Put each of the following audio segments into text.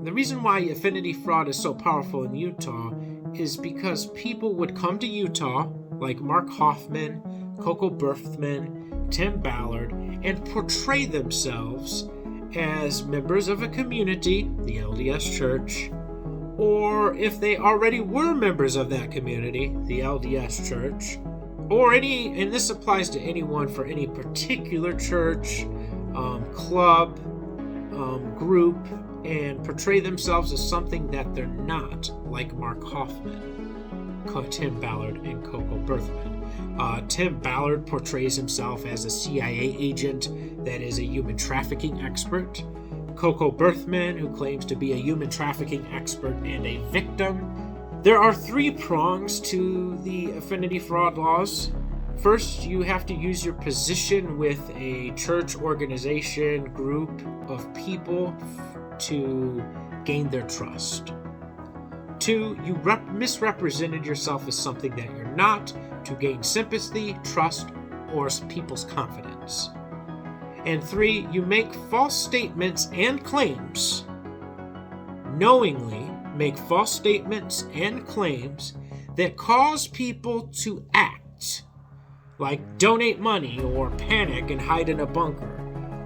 the reason why affinity fraud is so powerful in Utah is because people would come to Utah, like Mark Hoffman, Coco Berthmann, Tim Ballard, and portray themselves as members of a community, the LDS Church, or if they already were members of that community, the LDS Church, or and this applies to anyone for any particular church, club, group, and portray themselves as something that they're not, like Mark Hoffman, Tim Ballard, and Coco Berthmann. Tim Ballard portrays himself as a CIA agent that is a human trafficking expert. Coco Berthmann, who claims to be a human trafficking expert and a victim. There are 3 prongs to the affinity fraud laws. First, you have to use your position with a church, organization, group of people to gain their trust. 2, you misrepresented yourself as something that you're not to gain sympathy, trust, or people's confidence. And 3, you make false statements and claims, knowingly make false statements and claims that cause people to act, like donate money or panic and hide in a bunker,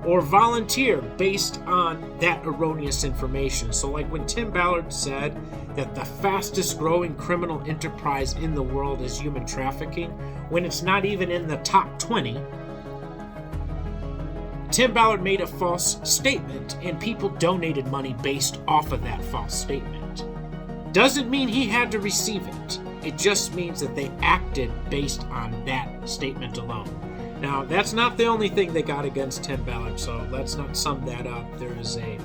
or volunteer based on that erroneous information. So like when Tim Ballard said that the fastest growing criminal enterprise in the world is human trafficking, when it's not even in the top 20, Tim Ballard made a false statement and people donated money based off of that false statement. Doesn't mean he had to receive it. It just means that they acted based on that statement alone. Now, that's not the only thing they got against Tim Ballard, so let's not sum that up. There is a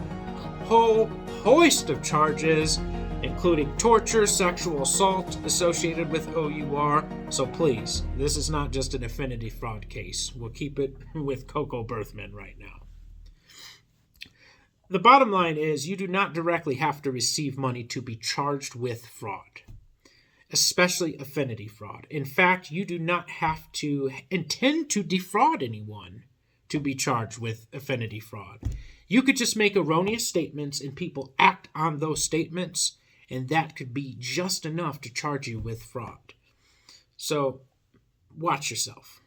whole host of charges, including torture, sexual assault associated with OUR. So please, this is not just an affinity fraud case. We'll keep it with Coco Berthmann right now. The bottom line is you do not directly have to receive money to be charged with fraud, especially affinity fraud. In fact, you do not have to intend to defraud anyone to be charged with affinity fraud. You could just make erroneous statements and people act on those statements, and that could be just enough to charge you with fraud. So watch yourself.